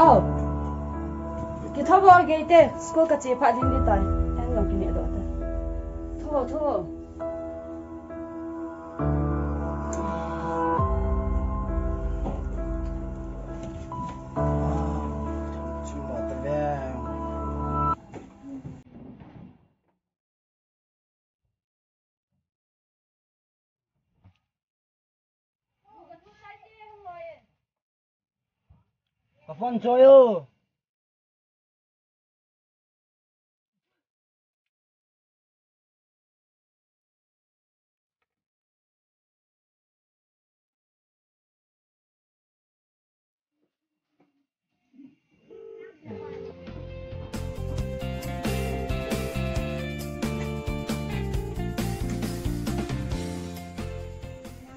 Oh, kita bawa gate, school kecil pak di ni tay, yang lagi ni ada. Thô. Phone cho yo.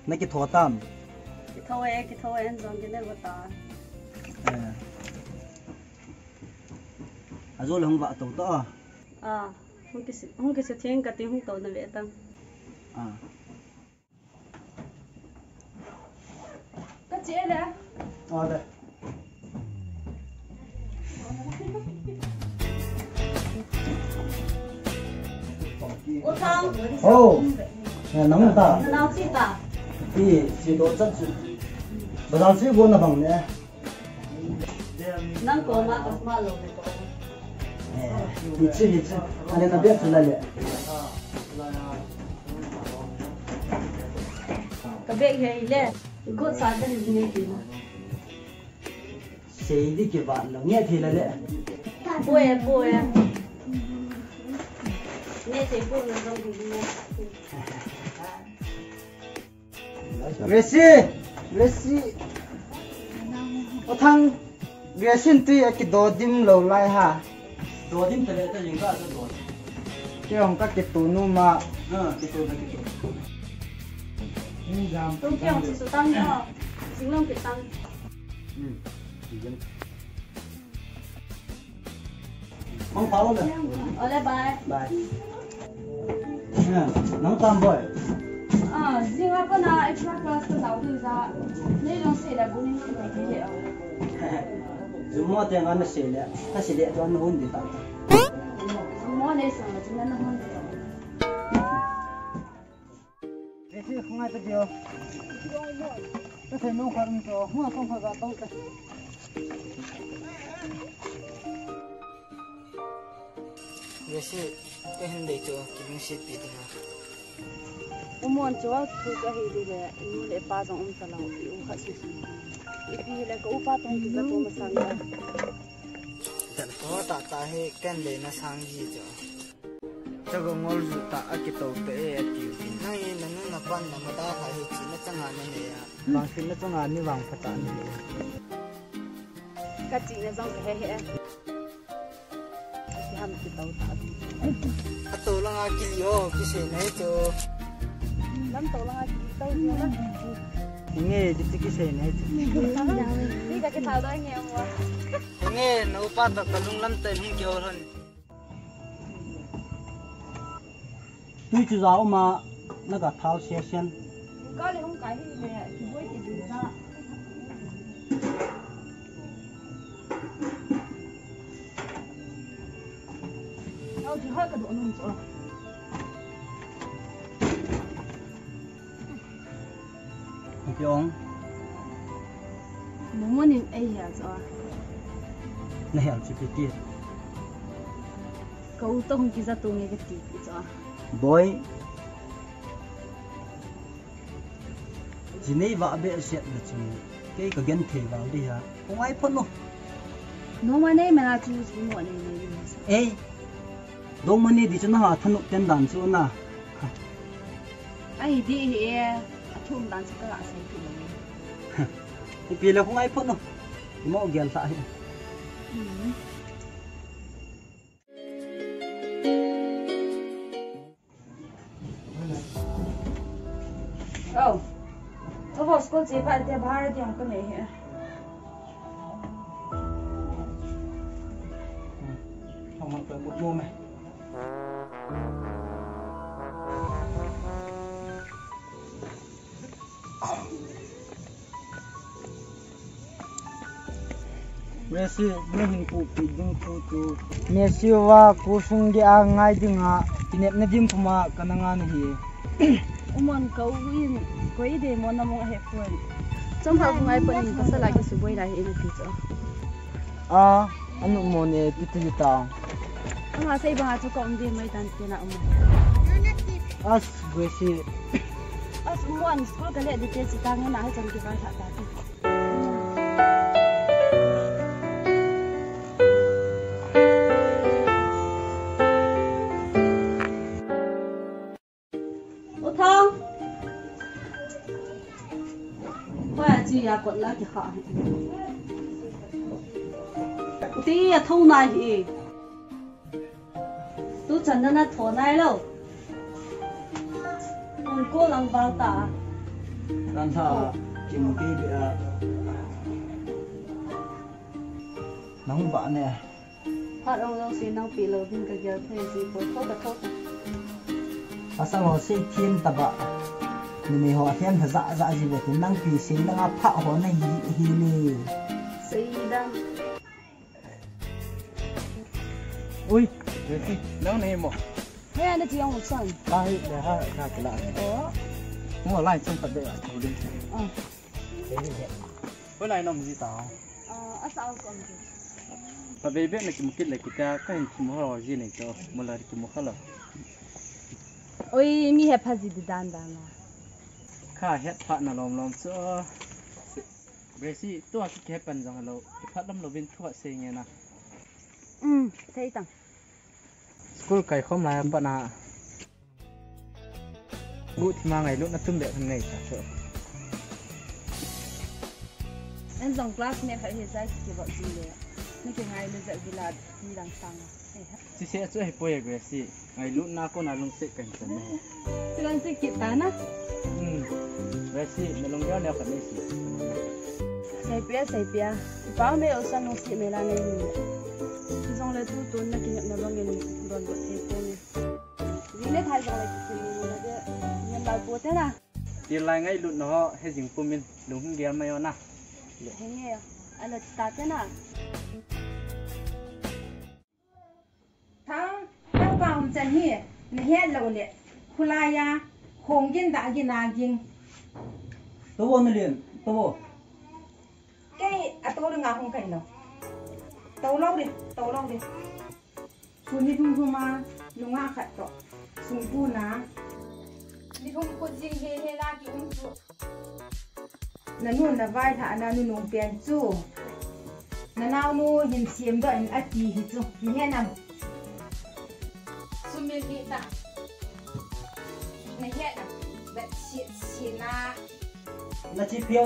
Nãy cái thua tam. Cái thô em giống cái này ta. À rồi là không vợ tổ to. Không cái sự thiên cái tiếng không tổ là vậy tăng. Cái chị đấy. Đây. Ô thang. Nóng ta. Nóng chi ta. Thì chỉ đồ chất chứ. Bây giờ chỉ vốn là bằng nè. Nóng cổ mà có mà lâu rồi. Thì anh em biết rồi lại. Cái bé này lẽ, có sao đây nghe gì mà. Sẽ đi cái bạn nó nghe thì lại lẽ. Bôi. Nghe thấy bôi nó giống gì nghe. Resi. Ô thằng Resin tuy cái đồ dim lâu lại ha. Đồ dim tới đây những cái đồ. Cái ông các cái tủ nu mà. Cái tủ. Tôi kêu chị số tăng nữa. Chính long cái tăng. Không phá luôn rồi. Bye. Nóng tam boy. Riêng apa na extra class tu tahu tu za. Ni dong se dah bunyi tu lagi ya. Semua tengah nak sila. Tak sila tu anu hundi tak. Semua ni sama, cuma nak hundi. Resi không ai tới điều. Tôi thấy nông khoan cho, không phải gạt tốt. Resi cái hình đấy cho kiếm shit bị thế nào? Umuan cua tu ke hidup le, ini le pas orang salang pi uhat susu. Ipi le ke upat orang kita tu masang ya. Thật có tạ tạ he ken le na sang gì cho. Cho cái ngol ju tạ cái tàu tệ tiêu. Nay nó quan là người ta phải hết chỉ nó chẳng hạn này à. Vàng xin nó chẳng hạn như vàng phát triển này. Cái gì nó giống cái he. Cái ham cái tàu tạ. Tàu lang aki yo, kisi này cho. Lắm tàu lang aki tàu nhiều lắm. Nghe thì kisi này. Đi cái thảo đó nghe không ạ? Nghe nó phát được cái lung lắm tên không kêu hơn. Tuy chú giáo mà nó cả thao xe sen. Có lẽ không cái gì về thì với thì gì ra. Đâu thì hơi cái độ nung chỗ. Cái ông. Muốn nhìn ai à chỗ. Này hiểu chỉ biết. Cậu tôi không kia ra tôi nghe cái gì chỗ. Boy. Chỉ này vợ bé sẽ được chứ. Cái gen thể vào đi hả? Không ai phân đâu. Nó mà này mà là chú mua này. Ê. Đông mà này đi cho nó hả thân tiền đàn chứ na. Ai đi hè thùng đàn sẽ lại xây cái. Thì vì là không ai phân đâu. Mau gen lại. Oh, tôi vào school chỉ phải để bahar đi học cái này hả? Không mặc được một mồm này. Messi nó hình cụ bị dung cụ tu Messi wa ku sung di a ngai dinga pinep na dim puma kananga na hi umon kau in koi de mon na mo he phone chom ha ngai pan ka sala ki su boi la he na pi cho a anu mo ne ti ta ama sei ba chu kom de mai tan te na umon as Messi as umon school ka le de te si tang na ha cham ki ba tha ta ya quật lá thì họ tí thâu này thì tôi chẳng nên là thổ này đâu còn cô làm vào ta làm sao chim kia bị nóng vã nè phát ông xin nóng bị lâu tin cái giờ thấy gì bối khóc cả khóc à sao họ xây thiên tập ạ mình họ thêm phải dạ gì vậy thì năng kỳ sinh năng áp phạo họ này hi nè xây đăng ui được đi nấu này một thế anh chị ông một sân ai để ha ra cái lại mua lại trong phần đây là thầu đi bữa nay làm gì tao sao còn và về biết là cái một cái là cái hình chim hoa gì này cho một là chim hoa là ôi mi hẹp hay gì đi đan đanข้าเฮ็ดพระน่ะลอมๆซะเบสิตัวที่เฮ็ดปันจังเราพระลำเราเป็นทั่วเสียงไงนะใช่ตังสกูลไก่ข้อมลายปะนะบุที่มาไงลูกนัดตุ้มเด็กทำไงจ้ะเถอะอันสองคลาสเนี่ยเขาเฮ็ดได้เกี่ยวกับจริงเลยนี่คือไงเลยจะเวลาที่ดังฟังสิเสียช่วยให้ป่วยเบสิไงลูกน้าก็น่าลงเสกกันจังแม่สิลังสิกิตานะเบสิมันลงย้อนแนวกันได้สิใส่เปียป้าไม่เอาสั่นน้องสิเมลาเนี่ยที่ส่งเลยตู้นักกินเนี่ยลงเงินโดนบดเทปเนี่ยวินเนี่ยถ่ายส่งเลยที่นี่เนี่ยเงินเราปวดนะตีลายไงลูกน้าให้จิงปุ่มมินลุงเกียร์ไม่เอานะเฮ้ยอะไรตาเจ้านะทั้งกองจะเหี้ยในเฮ็ดเราเนี่ยคุลายาคงยินด่ากินนากินตัวนั่นเรียนตัวแกอะตัวดึงงาคงไก่เนาะตัวเล่าดิคุณนี่ทุ่งมาลุงอาขัดต่อสุงปูนะนี่ทุ่งคนจริงเฮลากิอุ้งจุนั่นนู่นน่ะไหว้ถ่านั่นนู่นเปลี่ยนจู่นั่นเอานู่นยินเสียมด้วยอันตีหิจู่นี่แค่นั้นสุมีดีตาในแค่นั้นแบบเสียนะนาจีเพียว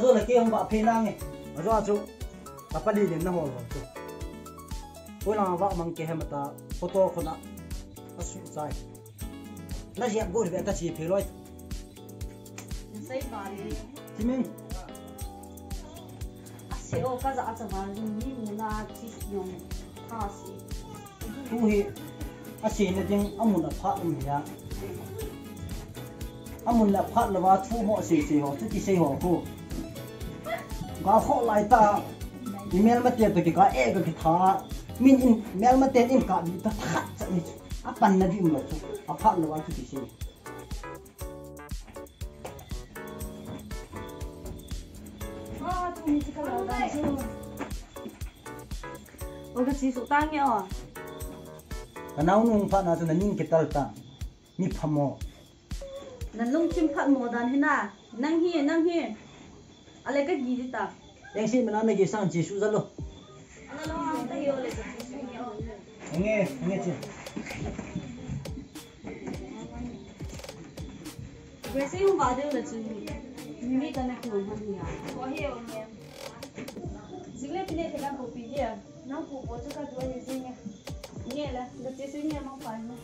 รู้เลยเกี่ยวกับเพนังไงมาจ้าจุกับปนีเด่นนะหัวจุพวกเราว่ามังเกะมาตาโฟโต้คนละก็สุดใจน่าจะกูเรียกนาจีเพียวเลยใส่บาลีจิมิงเสียโอ้ก็จะอาจจะมาดูนี่มูนาที่ยงท่าสิกูเห็นอาชีพเนี่ยจริงอามุนละพัดมันเนี่ยอามุนละพัดละว่าทุ่งหัวสีหัวทุกที่สีหัวกูก็ข้อลายตาอีเมลมาเตียนตัวกี่ก็ก็กี่ท่ามินอินเมลมาเตียนอินกับมีตัวพัดจะนี่อาปันนั่นที่มันละอาพัดละว่าทุกที่สี你这个老干净，我个技术单呀。กันเอาหนุ่มพัดน่าจะนั่งกิตาร์ตามีพมอนั่นลุงชิมพัดโมดันเห็นน่ะนั่งเฮียอะไรก็ยีดิตายังสิมันอะไรกี่สังจีสุดแล้วนั่นเราเอาแต่เยอะเลยเงี้ยจีเวสยุ่งบาดเจ็บเลยจีมีกันนักหนุนหันเนี่ยก็เฮียเนี่ยสิ่งเล็กๆที่เราพูดไปเยอะน้องพูดจะก็ตัวจริงเนี่ยเนี่ยแหละเด็กสิ่งเนี่ยมันฟังมั้ย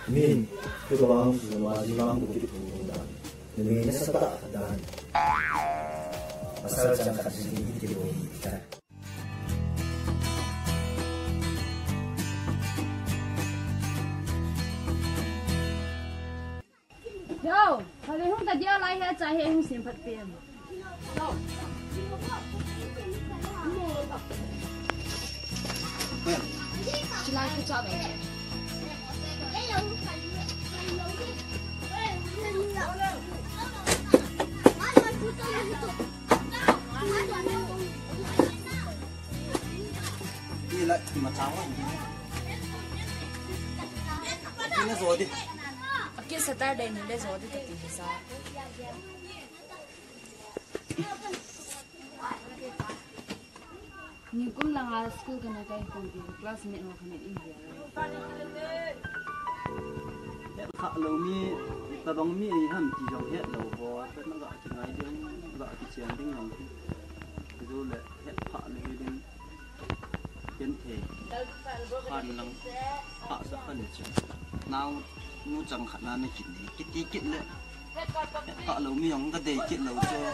min kebawang sinuwang bukit pengundang dengan serta dan asal jangka sini dibuat yo hari hong tadi lai he cai he hong sim phat pem chỉ là cái chợ này đi lại thì mà cháu ấy đi nó rồi đi cái Saturday này để rồi thì tự tìm sao nhưng cũng là school cái này cái công ty classmate nó cái này India khá lâu mi ta bóng mi hầm chỉ dòng hết lâu bò tất nó gọi thì ngay đến gọi thì chuyện đến lòng thì rồi lại hết khá lâu đến biến thể hoàn năng khá rất hơn được chứ nào nu chẳng khả năng này kỹ kỹ lệ khá lâu mi ông cái đề kỹ lâu cho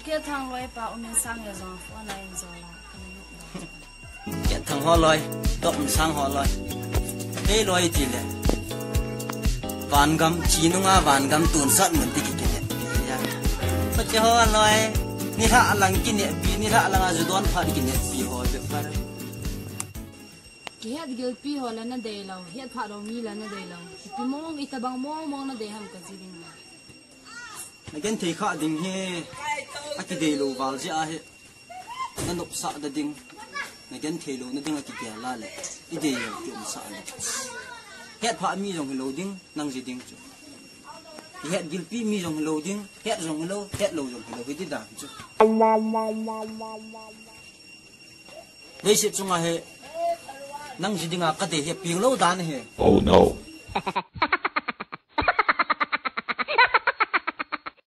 cái thằng loài bảo mình sang cái dòng phố này rồi là cái thằng họ loài động sang họ loài đây loài gì lệ vạn gam chỉ nung vạn gam tuần sát mình thì cái này bây giờ họ loài ni thà lang cái này ni thà lang azu don phát cái này bị họ được phải cái hạt gel pi họ là nó đầy lâu hạt phát đầu mi là nó đầy lâu pi mong ít bang mong nó đầy ham cái gì đi mà cái thì khác đình he cái đầy lâu vào giờ he nó nộp sạ đã đình mà cái thì lâu nó đình là cái gì là lệ cái đầy lâu chụp sạ lệ hết phát mi dòng lâu đình năng gì đình cái hết gel pi mi dòng lâu đình hết dòng lâu dòng lâu cái gì đó chứ đây sẽ chung là he năng gì đình à cái để he pin lâu đàn he Oh no.